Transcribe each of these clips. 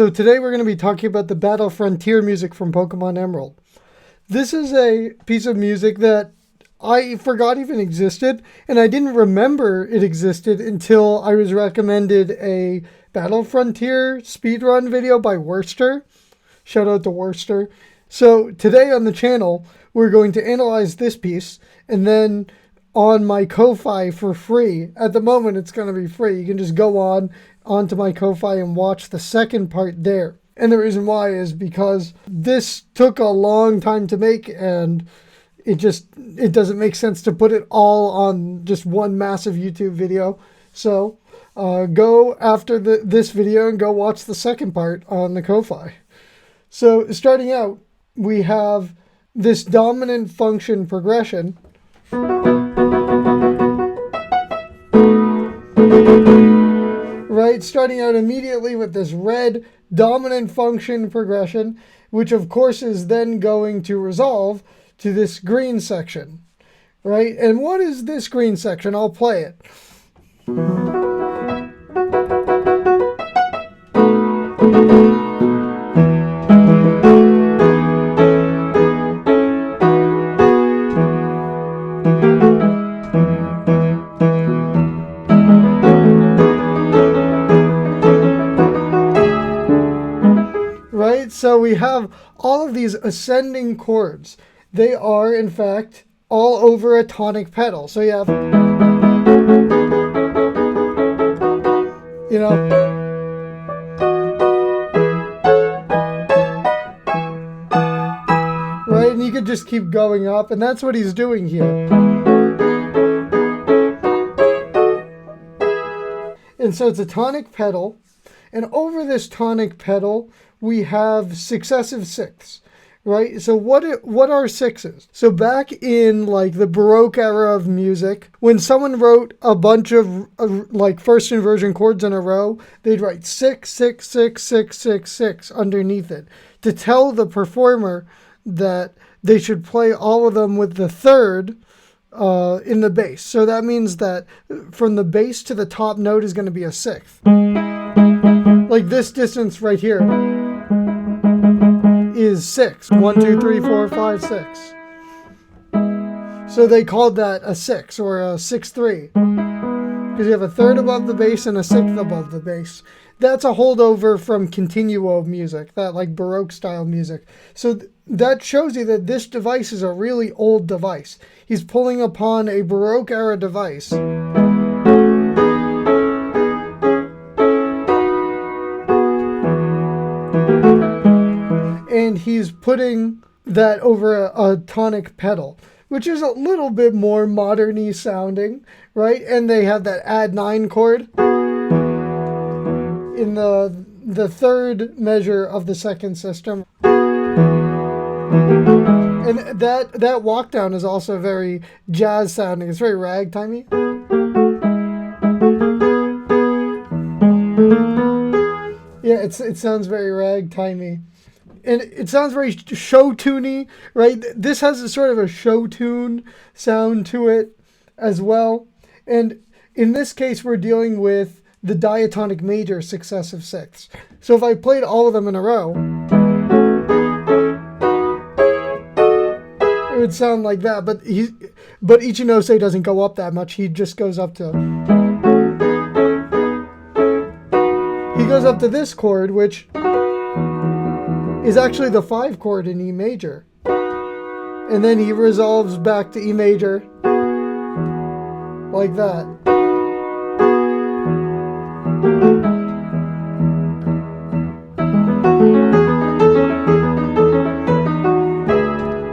So today we're going to be talking about the Battle Frontier music from Pokemon Emerald. This is a piece of music that I forgot even existed, and I didn't remember it existed until I was recommended a Battle Frontier speedrun video by Werster. Shout out to Werster. So today on the channel, we're going to analyze this piece, and then on my Ko-Fi for free. At the moment, it's going to be free. You can just go onto my Ko-Fi and watch the second part there. And the reason why is because this took a long time to make, and it doesn't make sense to put it all on just one massive YouTube video. So go after this video and go watch the second part on the Ko-Fi. So starting out, we have this dominant function progression. Right, starting out immediately with this red dominant function progression, which of course is then going to resolve to this green section, right? And what is this green section? I'll play it. Right, so we have all of these ascending chords. They are, in fact, all over a tonic pedal. So you have, right, and you could just keep going up, and that's what he's doing here. And so it's a tonic pedal, and over this tonic pedal, we have successive sixths, right? So what are sixes? So back in like the Baroque era of music, when someone wrote a bunch of like first inversion chords in a row, they'd write 6, 6, 6, 6, 6, 6 underneath it to tell the performer that they should play all of them with the third in the bass. So that means that from the bass to the top note is going to be a sixth. Like this distance right here is 6. 1, 2, 3, 4, 5, 6. So they called that a 6 or a 6-3. Because you have a third above the bass and a sixth above the bass. That's a holdover from continuo music, that like Baroque style music. So that shows you that this device is a really old device. He's pulling upon a Baroque era device. And he's putting that over a tonic pedal, which is a little bit more modern-y sounding, right? And they have that add 9 chord in the third measure of the second system. And that walk down is also very jazz sounding. It's very ragtimey. Yeah, it sounds very ragtimey. And it sounds very show-tuney, right? This has a sort of a show tune sound to it as well. And in this case, we're dealing with the diatonic major successive sixths. So if I played all of them in a row, it would sound like that. But Ichinose doesn't go up that much. He just goes up to... He goes up to this chord, which is actually the 5 chord in E major. And then he resolves back to E major like that.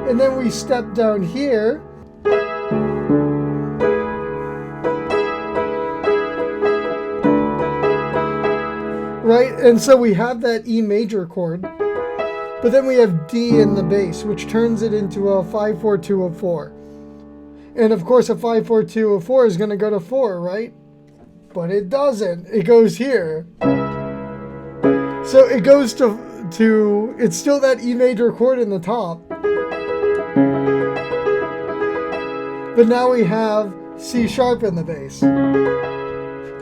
And then we step down here. Right? And so we have that E major chord. But then we have D in the bass, which turns it into a 5-4-2-4. And of course, a 5-4-2-4 is going to go to 4, right? But it doesn't. It goes here. So it goes to it's still that E major chord in the top. But now we have C sharp in the bass.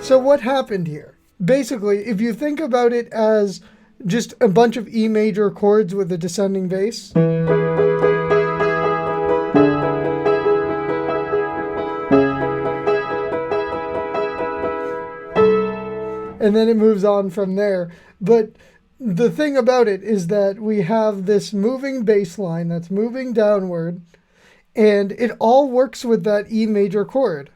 So what happened here? Basically, if you think about it as just a bunch of E major chords with a descending bass. And then it moves on from there. But the thing about it is that we have this moving bass line that's moving downward, and it all works with that E major chord.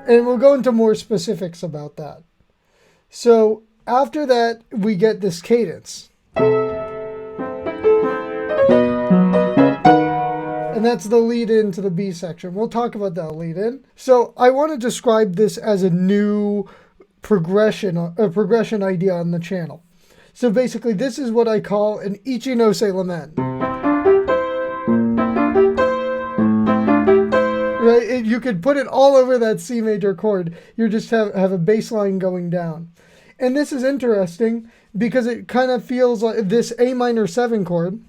And we'll go into more specifics about that. So after that, we get this cadence. And that's the lead in to the B section. We'll talk about that lead in. So I want to describe this as a new progression idea on the channel. So basically, this is what I call an Ichinose lament. Right? You could put it all over that C major chord. You just have a bass line going down. And this is interesting because it kind of feels like this A minor 7 chord.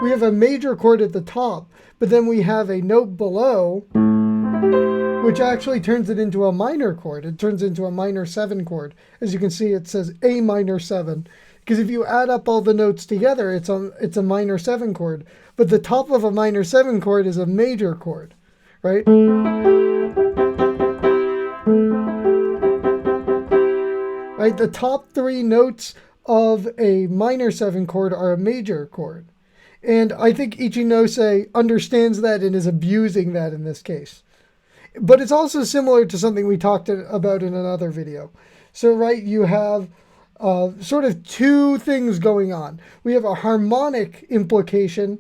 We have a major chord at the top, but then we have a note below, which actually turns it into a minor chord. It turns into a minor 7 chord. As you can see, it says A minor 7. Because if you add up all the notes together, it's a minor 7 chord. But the top of a minor 7 chord is a major chord, right? Right? The top 3 notes of a minor 7 chord are a major chord. And I think Ichinose understands that and is abusing that in this case. But it's also similar to something we talked about in another video. So, right, you have sort of 2 things going on. We have a harmonic implication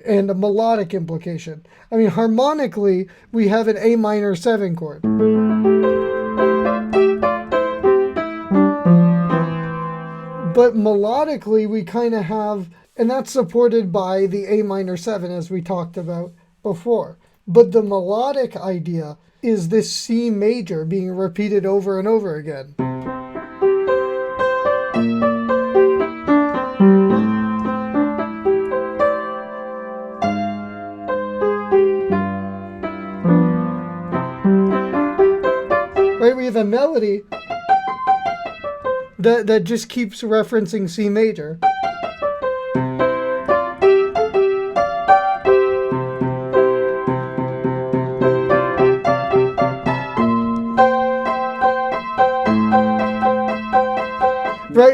and a melodic implication. I mean, harmonically, we have an A minor 7 chord. But melodically, we kind of have, and that's supported by the A minor 7 as we talked about before. But the melodic idea is this C major being repeated over and over again. Right, we have a melody that just keeps referencing C major.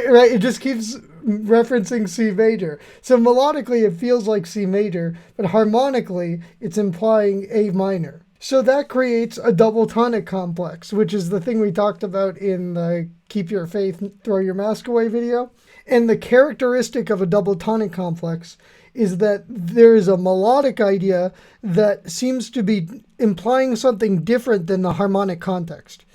Right, it just keeps referencing C major. So melodically it feels like C major, but harmonically it's implying A minor. So that creates a double tonic complex, which is the thing we talked about in the Keep Your Faith, Throw Your Mask Away video. And the characteristic of a double tonic complex is that there is a melodic idea that seems to be implying something different than the harmonic context.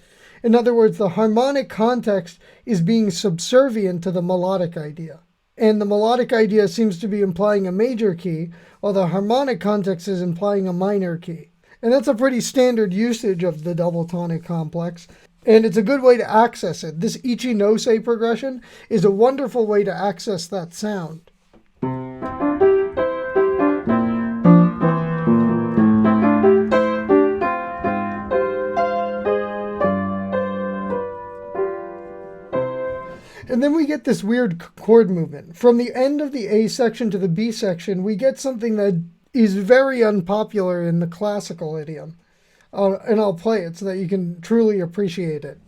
In other words, the harmonic context is being subservient to the melodic idea. And the melodic idea seems to be implying a major key, while the harmonic context is implying a minor key. And that's a pretty standard usage of the double tonic complex. And it's a good way to access it. This Ichinose progression is a wonderful way to access that sound. And then we get this weird chord movement. From the end of the A section to the B section, we get something that is very unpopular in the classical idiom. And I'll play it so that you can truly appreciate it.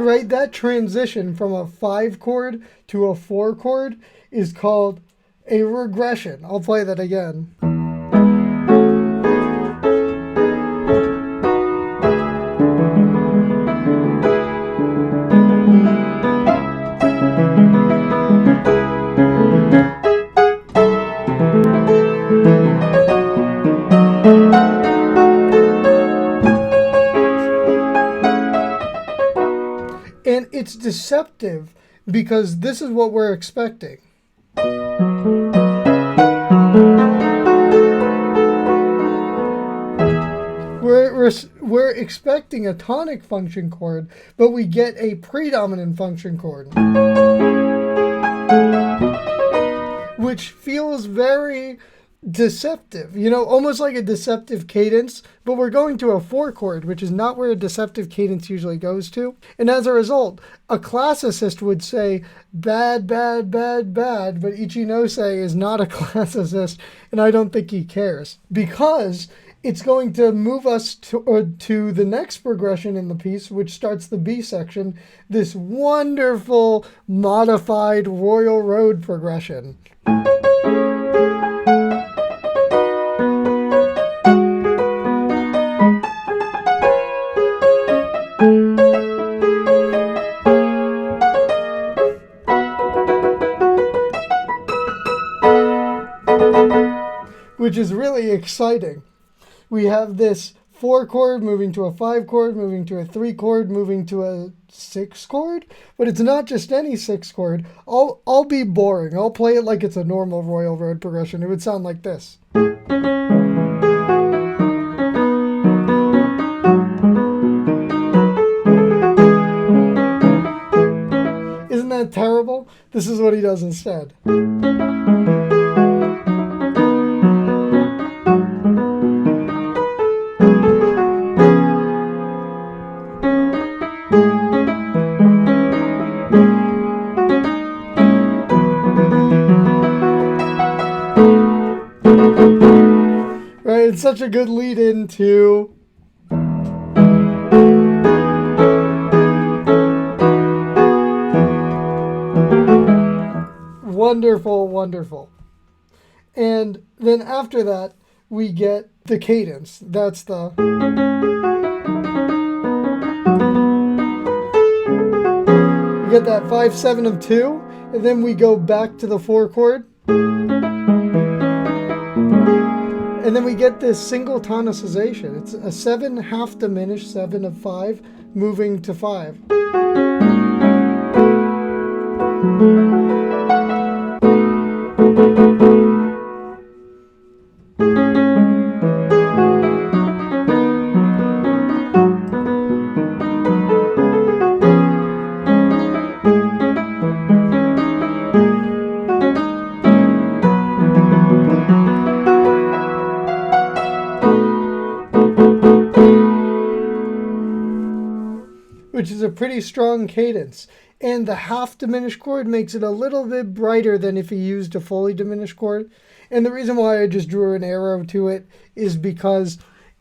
Right, that transition from a 5 chord to a 4 chord is called a regression. I'll play that again. deceptive because this is what we're expecting. We're expecting a tonic function chord, but we get a predominant function chord, which feels very deceptive, almost like a deceptive cadence, but we're going to a 4 chord, which is not where a deceptive cadence usually goes to. And as a result, a classicist would say bad, bad, bad, bad, but Ichinose is not a classicist, and I don't think he cares, because it's going to move us to the next progression in the piece, which starts the B section, this wonderful modified Royal Road progression. Which is really exciting. We have this 4 chord moving to a 5 chord, moving to a 3 chord, moving to a 6 chord, but it's not just any 6 chord. I'll be boring. I'll play it like it's a normal Royal Road progression. It would sound like this. Isn't that terrible? This is what he does instead. It's such a good lead into wonderful, wonderful. And then after that, we get the cadence. That's the we get that 5/7 of 2, and then we go back to the 4 chord. And then we get this single tonicization. It's a 7 half diminished 7 of 5 moving to 5. Which is a pretty strong cadence. And the half diminished chord makes it a little bit brighter than if you used a fully diminished chord. And the reason why I just drew an arrow to it is because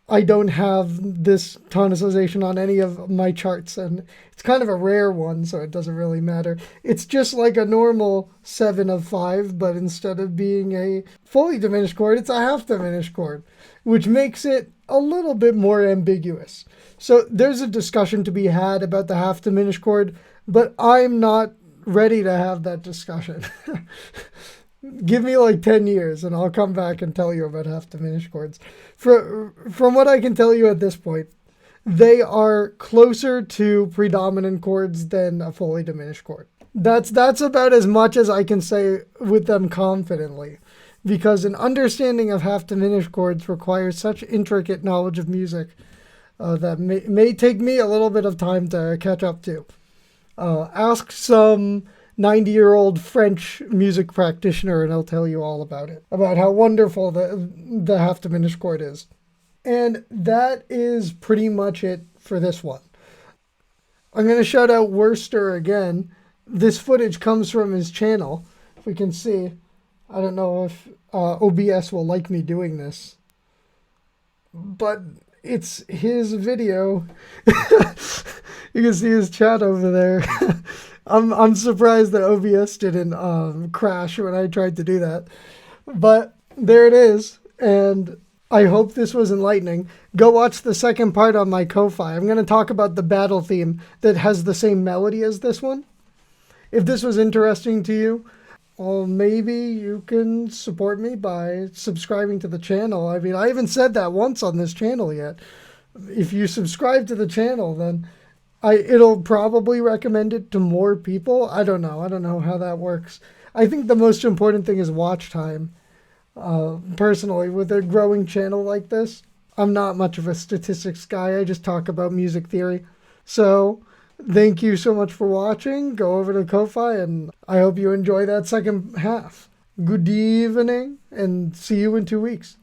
I don't have this tonicization on any of my charts, and it's kind of a rare one, so it doesn't really matter. It's just like a normal 7 of 5, but instead of being a fully diminished chord, it's a half diminished chord, which makes it a little bit more ambiguous. So there's a discussion to be had about the half diminished chord, but I'm not ready to have that discussion. Give me like 10 years and I'll come back and tell you about half diminished chords. From what I can tell you at this point, they are closer to predominant chords than a fully diminished chord. That's about as much as I can say with them confidently, because an understanding of half diminished chords requires such intricate knowledge of music that may take me a little bit of time to catch up to. Ask some 90-year-old French music practitioner and I'll tell you all about it, about how wonderful the half diminished chord is. And that is pretty much it for this one. I'm going to shout out Werster again. This footage comes from his channel. If we can see, I don't know if OBS will like me doing this, but it's his video. You can see his chat over there. I'm surprised that OBS didn't crash when I tried to do that. But there it is, and I hope this was enlightening. Go watch the second part on my Ko-Fi. I'm going to talk about the battle theme that has the same melody as this one. If this was interesting to you, well, maybe you can support me by subscribing to the channel. I haven't said that once on this channel yet. If you subscribe to the channel, then It'll probably recommend it to more people. I don't know. I don't know how that works. I think the most important thing is watch time. Personally, with a growing channel like this, I'm not much of a statistics guy. I just talk about music theory. So, thank you so much for watching. Go over to Ko-Fi, and I hope you enjoy that second half. Good evening, and see you in 2 weeks.